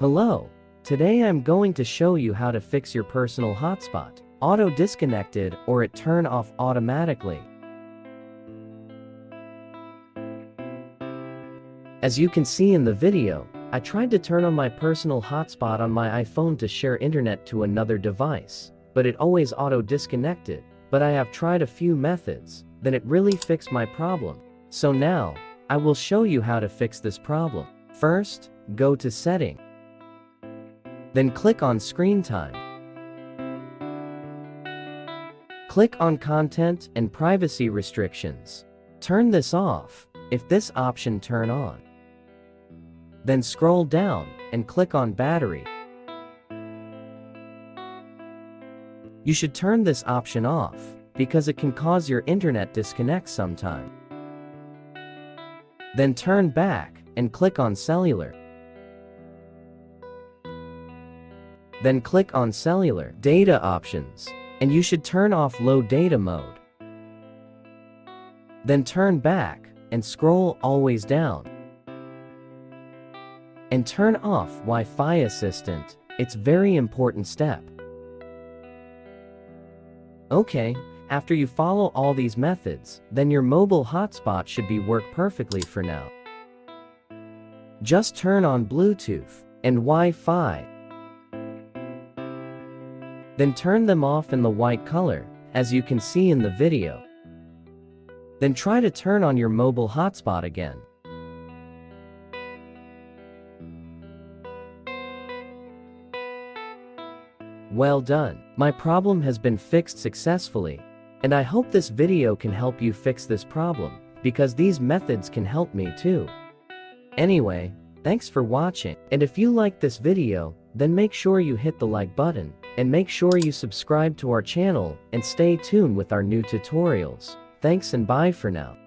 Hello, today I'm going to show you how to fix your personal hotspot, auto disconnected or it turn off automatically. As you can see in the video, I tried to turn on my personal hotspot on my iPhone to share internet to another device, but it always auto disconnected. But I have tried a few methods, then it really fixed my problem. So now, I will show you how to fix this problem. First, go to Setting. Then click on Screen Time. Click on Content and Privacy Restrictions. Turn this off, if this option turn on. Then scroll down and click on Battery. You should turn this option off, because it can cause your internet disconnect sometime. Then turn back and click on Cellular. Then click on Cellular Data Options, and you should turn off Low Data Mode. Then turn back and scroll always down. And turn off Wi-Fi Assistant, it's very important step. Okay, after you follow all these methods, then your mobile hotspot should be work perfectly for now. Just turn on Bluetooth and Wi-Fi. Then turn them off in the white color, as you can see in the video. Then try to turn on your mobile hotspot again. Well done, my problem has been fixed successfully. And I hope this video can help you fix this problem, because these methods can help me too. Anyway, thanks for watching, and if you like this video, then make sure you hit the like button, and make sure you subscribe to our channel, and stay tuned with our new tutorials. Thanks and bye for now.